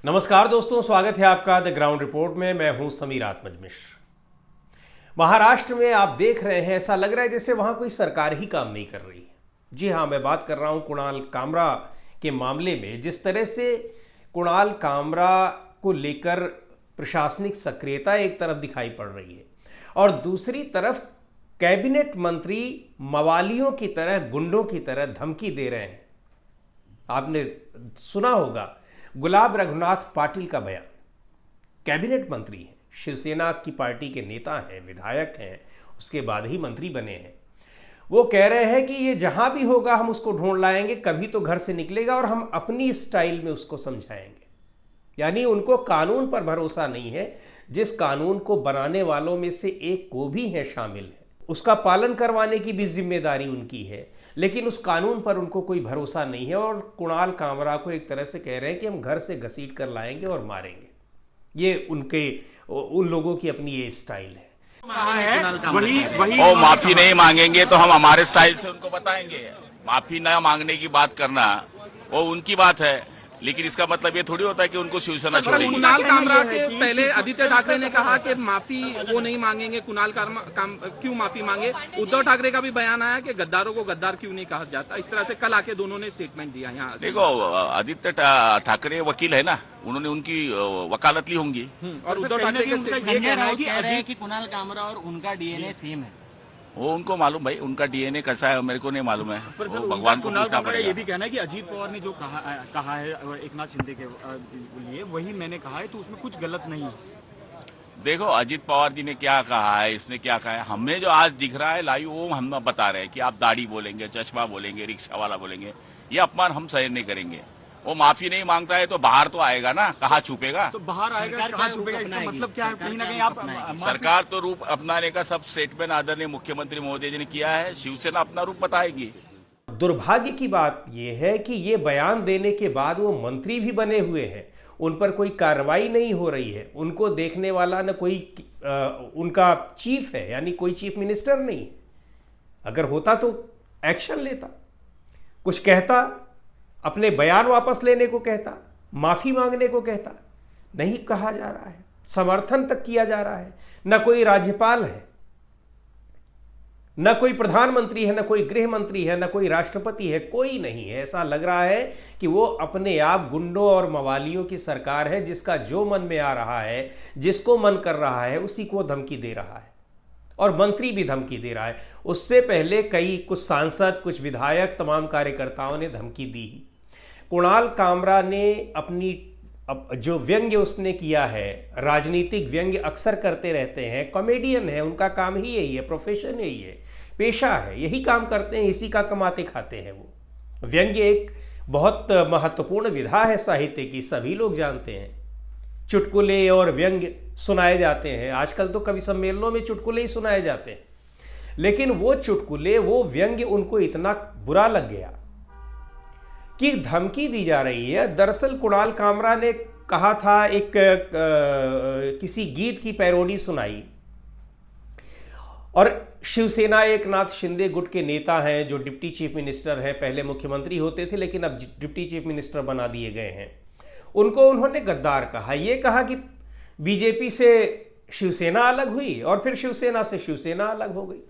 नमस्कार दोस्तों, स्वागत है आपका द ग्राउंड रिपोर्ट में। मैं हूं समीर आत्मज मिश्र। महाराष्ट्र में आप देख रहे हैं, ऐसा लग रहा है जैसे वहां कोई सरकार ही काम नहीं कर रही है। जी हां, मैं बात कर रहा हूं कुणाल कामरा के मामले में। जिस तरह से कुणाल कामरा को लेकर प्रशासनिक सक्रियता एक तरफ दिखाई पड़ रही है और दूसरी तरफ कैबिनेट मंत्री मवालियों की तरह, गुंडों की तरह धमकी दे रहे हैं। आपने सुना होगा गुलाब रघुनाथ पाटिल का बयान। कैबिनेट मंत्री हैं, शिवसेना की पार्टी के नेता हैं, विधायक हैं, उसके बाद ही मंत्री बने हैं। वो कह रहे हैं कि ये जहां भी होगा हम उसको ढूंढ लाएंगे, कभी तो घर से निकलेगा और हम अपनी स्टाइल में उसको समझाएंगे। यानी उनको कानून पर भरोसा नहीं है। जिस कानून को बनाने वालों में से एक को भी है शामिल है, उसका पालन करवाने की भी जिम्मेदारी उनकी है, लेकिन उस कानून पर उनको कोई भरोसा नहीं है। और कुणाल कामरा को एक तरह से कह रहे हैं कि हम घर से घसीट कर लाएंगे और मारेंगे। ये उन लोगों की अपनी ये स्टाइल है। वो माफी नहीं मांगेंगे तो हम हमारे स्टाइल से उनको बताएंगे। माफी न मांगने की बात करना वो उनकी बात है, लेकिन इसका मतलब ये थोड़ी होता है कि उनको शिवसेना छोड़ेगी। कुणाल कामरा के पहले आदित्य ठाकरे ने कहा कि माफी वो नहीं मांगेंगे। कुणाल क्यों माफी मांगे? उद्धव ठाकरे का भी बयान आया कि गद्दारों को गद्दार क्यों नहीं कहा जाता। इस तरह से कल आके दोनों ने स्टेटमेंट दिया। यहाँ देखो, आदित्य ठाकरे वकील है ना, उन्होंने उनकी वकालत ली होंगी। और उद्धव ठाकरे संजय राउत कह रहे हैं कि कुणाल कामरा और उनका डीएनए सेम है। वो उनको मालूम, भाई उनका डीएनए कैसा है मेरे को नहीं मालूम है, वो भगवान को पूछना पड़ेगा। ये भी कहना है कि अजीत पवार ने जो कहा है एकनाथ शिंदे के लिए, वही मैंने कहा है, तो उसमें कुछ गलत नहीं है। देखो, अजीत पवार जी ने क्या कहा है, इसने क्या कहा है, हमें जो आज दिख रहा है लाइव वो हम बता रहे हैं कि आप दाढ़ी बोलेंगे, चश्मा बोलेंगे, रिक्शा वाला बोलेंगे, ये अपमान हम सहन नहीं करेंगे। वो माफी नहीं मांगता है तो बाहर तो आएगा ना, कहाँ छुपेगा? तो बाहर आएगा, कहाँ छुपेगा? इसका मतलब क्या है? कहीं ना कहीं आप सरकार तो रूप अपनाने का सब स्टेटमेंट आदरणीय मुख्यमंत्री महोदय जी ने किया है, शिवसेना अपना रूप बताएगी। दुर्भाग्य की बात यह है कि ये बयान देने के बाद वो मंत्री भी बने हुए हैं, उन पर कोई कार्रवाई नहीं हो रही है। उनको देखने वाला न कोई उनका चीफ है, यानी कोई चीफ मिनिस्टर नहीं। अगर होता तो एक्शन लेता, कुछ कहता, अपने बयान वापस लेने को कहता, माफी मांगने को कहता। नहीं कहा जा रहा है, समर्थन तक किया जा रहा है। न कोई राज्यपाल है, न कोई प्रधानमंत्री है, न कोई गृह मंत्री है, न कोई राष्ट्रपति है, कोई नहीं है। ऐसा लग रहा है कि वो अपने आप गुंडों और मवालियों की सरकार है, जिसका जो मन में आ रहा है, जिसको मन कर रहा है, उसी को धमकी दे रहा है। और मंत्री भी धमकी दे रहा है। उससे पहले कुछ सांसद, कुछ विधायक, तमाम कार्यकर्ताओं ने धमकी दी ही। कुणाल कामरा ने अपनी जो व्यंग्य उसने किया है, राजनीतिक व्यंग्य अक्सर करते रहते हैं, कॉमेडियन है, उनका काम ही यही है, प्रोफेशन यही है, पेशा है, यही काम करते हैं, इसी का कमाते खाते हैं वो। व्यंग्य एक बहुत महत्वपूर्ण विधा है साहित्य की, सभी लोग जानते हैं। चुटकुले और व्यंग्य सुनाए जाते हैं, आजकल तो कवि सम्मेलनों में चुटकुले ही सुनाए जाते हैं। लेकिन वो चुटकुले, वो व्यंग्य उनको इतना बुरा लग गया कि धमकी दी जा रही है। दरअसल कुणाल कामरा ने कहा था, किसी गीत की पैरोडी सुनाई, और शिवसेना एकनाथ शिंदे गुट के नेता हैं, जो डिप्टी चीफ मिनिस्टर हैं, पहले मुख्यमंत्री होते थे लेकिन अब डिप्टी चीफ मिनिस्टर बना दिए गए हैं, उनको उन्होंने गद्दार कहा। ये कहा कि बीजेपी से शिवसेना अलग हुई और फिर शिवसेना से शिवसेना अलग हो गई।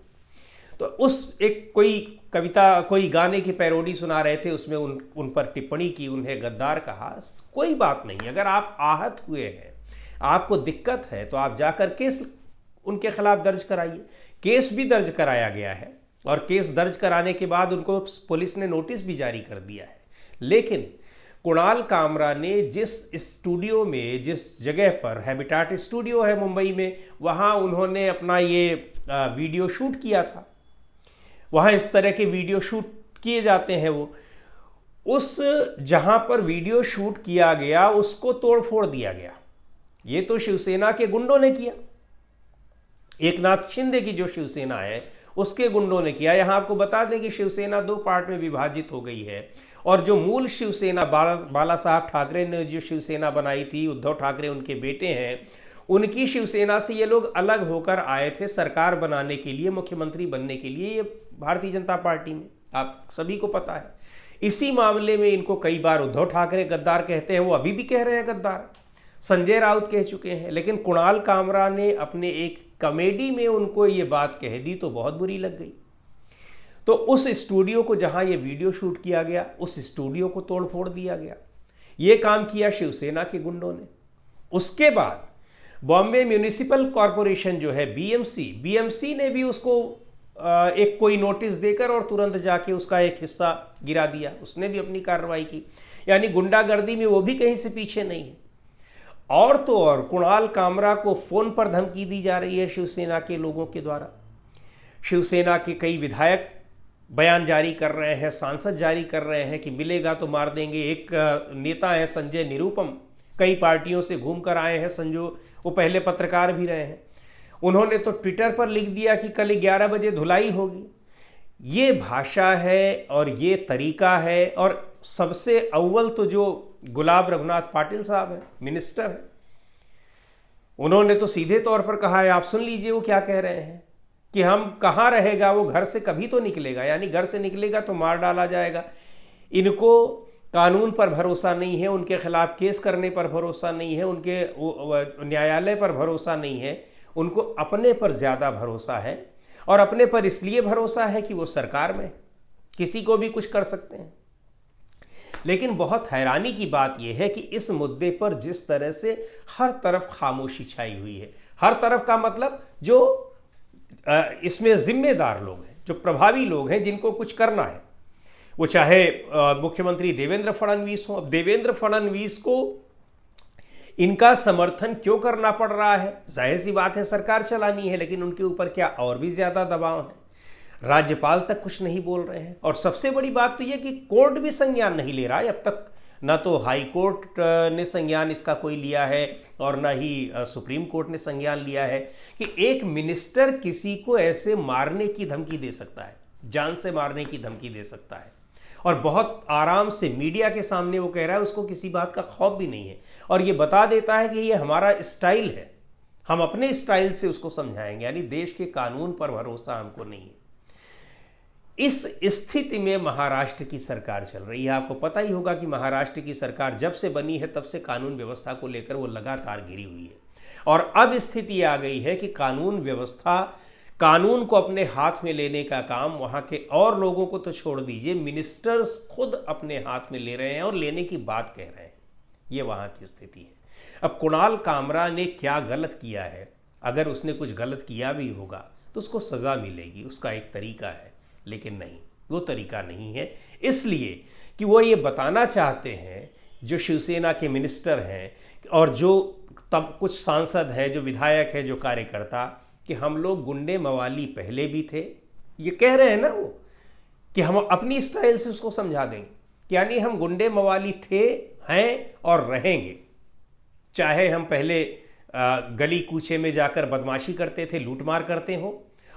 तो उस कोई कविता, कोई गाने की पैरोडी सुना रहे थे, उसमें उन पर टिप्पणी की, उन्हें गद्दार कहा। कोई बात नहीं, अगर आप आहत हुए हैं, आपको दिक्कत है, तो आप जाकर केस उनके खिलाफ दर्ज कराइए। केस भी दर्ज कराया गया है और केस दर्ज कराने के बाद उनको पुलिस ने नोटिस भी जारी कर दिया है। लेकिन कुणाल कामरा ने जिस स्टूडियो में, जिस जगह पर, हैबिटाट स्टूडियो है मुंबई में, वहाँ उन्होंने अपना ये वीडियो शूट किया था। वहाँ इस तरह के वीडियो शूट किए जाते हैं। वो उस जहाँ पर वीडियो शूट किया गया उसको तोड़ फोड़ दिया गया। ये तो शिवसेना के गुंडों ने किया, एकनाथ शिंदे की जो शिवसेना है उसके गुंडों ने किया। यहाँ आपको बता दें कि शिवसेना 2 पार्ट में विभाजित हो गई है और जो मूल शिवसेना, बाला साहब ठाकरे ने जो शिवसेना बनाई थी, उद्धव ठाकरे उनके बेटे हैं, उनकी शिवसेना से ये लोग अलग होकर आए थे सरकार बनाने के लिए, मुख्यमंत्री बनने के लिए, ये भारतीय जनता पार्टी में, आप सभी को पता है। इसी मामले में इनको कई बार उद्धव ठाकरे गद्दार कहते हैं, वो अभी भी कह रहे हैं गद्दार, संजय राउत कह चुके हैं, लेकिन कुणाल कामरा ने अपने एक कॉमेडी में उनको ये बात कह दी तो बहुत बुरी लग गई। तो उस स्टूडियो को जहां ये वीडियो शूट किया गया, उस स्टूडियो को तोड़ फोड़ दिया गया। ये काम किया शिवसेना के गुंडों ने। उसके बाद बॉम्बे म्यूनिसिपल कॉरपोरेशन जो है बीएमसी ने भी उसको एक कोई नोटिस देकर और तुरंत जाके उसका एक हिस्सा गिरा दिया, उसने भी अपनी कार्रवाई की। यानी गुंडागर्दी में वो भी कहीं से पीछे नहीं है। और तो और कुणाल कामरा को फोन पर धमकी दी जा रही है शिवसेना के लोगों के द्वारा। शिवसेना के कई विधायक बयान जारी कर रहे हैं, सांसद जारी कर रहे हैं कि मिलेगा तो मार देंगे। एक नेता है संजय निरुपम, कई पार्टियों से घूम कर आए हैं, वो पहले पत्रकार भी रहे हैं। उन्होंने तो ट्विटर पर लिख दिया कि कल 11 बजे धुलाई होगी। ये भाषा है और ये तरीका है। और सबसे अव्वल तो जो गुलाब रघुनाथ पाटिल साहब हैं, मिनिस्टर हैं, उन्होंने तो सीधे तौर पर कहा है, आप सुन लीजिए वो क्या कह रहे हैं कि हम कहाँ रहेगा, वो घर से कभी तो निकलेगा, यानी घर से निकलेगा तो मार डाला जाएगा। इनको कानून पर भरोसा नहीं है, उनके खिलाफ केस करने पर भरोसा नहीं है, उनके न्यायालय पर भरोसा नहीं है, उनको अपने पर ज़्यादा भरोसा है। और अपने पर इसलिए भरोसा है कि वो सरकार में किसी को भी कुछ कर सकते हैं। लेकिन बहुत हैरानी की बात यह है कि इस मुद्दे पर जिस तरह से हर तरफ खामोशी छाई हुई है, हर तरफ का मतलब जो इसमें जिम्मेदार लोग हैं, जो प्रभावी लोग हैं, जिनको कुछ करना है, वो चाहे मुख्यमंत्री देवेंद्र फडणवीस हो। अब देवेंद्र फडणवीस को इनका समर्थन क्यों करना पड़ रहा है? जाहिर सी बात है, सरकार चलानी है, लेकिन उनके ऊपर क्या और भी ज़्यादा दबाव है। राज्यपाल तक कुछ नहीं बोल रहे हैं। और सबसे बड़ी बात तो यह कि कोर्ट भी संज्ञान नहीं ले रहा है अब तक। ना तो हाई कोर्ट ने संज्ञान इसका कोई लिया है और ना ही सुप्रीम कोर्ट ने संज्ञान लिया है कि एक मिनिस्टर किसी को ऐसे मारने की धमकी दे सकता है, जान से मारने की धमकी दे सकता है। और बहुत आराम से मीडिया के सामने वो कह रहा है, उसको किसी बात का खौफ भी नहीं है। और ये बता देता है कि ये हमारा स्टाइल है, हम अपने स्टाइल से उसको समझाएंगे। यानी देश के कानून पर भरोसा हमको नहीं है। इस स्थिति में महाराष्ट्र की सरकार चल रही है। आपको पता ही होगा कि महाराष्ट्र की सरकार जब से बनी है तब से कानून व्यवस्था को लेकर वो लगातार घिरी हुई है। और अब स्थिति आ गई है कि कानून व्यवस्था, कानून को अपने हाथ में लेने का काम वहाँ के और लोगों को तो छोड़ दीजिए, मिनिस्टर्स खुद अपने हाथ में ले रहे हैं और लेने की बात कह रहे हैं। ये वहाँ की स्थिति है। अब कुणाल कामरा ने क्या गलत किया है? अगर उसने कुछ गलत किया भी होगा तो उसको सज़ा मिलेगी, उसका एक तरीका है। लेकिन नहीं, वो तरीका नहीं है, इसलिए कि वो ये बताना चाहते हैं, जो शिवसेना के मिनिस्टर हैं और जो तब कुछ सांसद हैं, जो विधायक हैं, जो कार्यकर्ता, कि हम लोग गुंडे मवाली पहले भी थे। ये कह रहे हैं ना वो कि हम अपनी स्टाइल से उसको समझा देंगे, यानी हम गुंडे मवाली थे, हैं और रहेंगे। चाहे हम पहले गली कूचे में जाकर बदमाशी करते थे, लूटमार करते हो,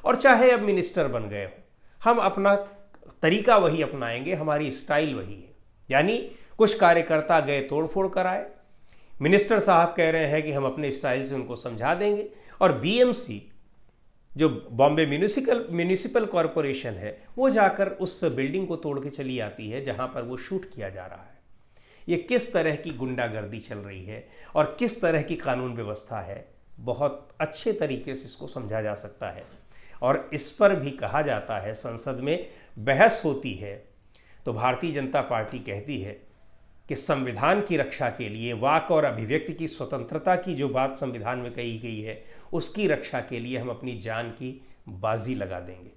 और चाहे अब मिनिस्टर बन गए हो, हम अपना तरीका वही अपनाएंगे, हमारी स्टाइल वही है। यानी कुछ कार्यकर्ता गए तोड़फोड़ कराए, मिनिस्टर साहब कह रहे हैं कि हम अपने स्टाइल से उनको समझा देंगे। और बीएमसी जो बॉम्बे म्यूनिसिपल कॉरपोरेशन है, वो जाकर उस बिल्डिंग को तोड़ के चली आती है जहां पर वो शूट किया जा रहा है। ये किस तरह की गुंडागर्दी चल रही है और किस तरह की कानून व्यवस्था है, बहुत अच्छे तरीके से इसको समझा जा सकता है। और इस पर भी कहा जाता है, संसद में बहस होती है तो भारतीय जनता पार्टी कहती है कि संविधान की रक्षा के लिए, वाक और अभिव्यक्ति की स्वतंत्रता की जो बात संविधान में कही गई है, उसकी रक्षा के लिए हम अपनी जान की बाजी लगा देंगे।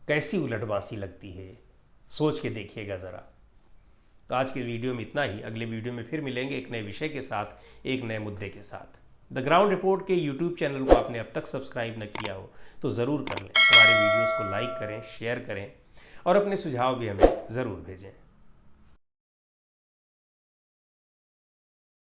कैसी उलटबासी लगती है, सोच के देखिएगा ज़रा। तो आज के वीडियो में इतना ही। अगले वीडियो में फिर मिलेंगे एक नए विषय के साथ, एक नए मुद्दे के साथ। द ग्राउंड रिपोर्ट के यूट्यूब चैनल को आपने अब तक सब्सक्राइब न किया हो तो ज़रूर कर लें। हमारे वीडियोज़ को लाइक करें, शेयर करें और अपने सुझाव भी हमें ज़रूर भेजें।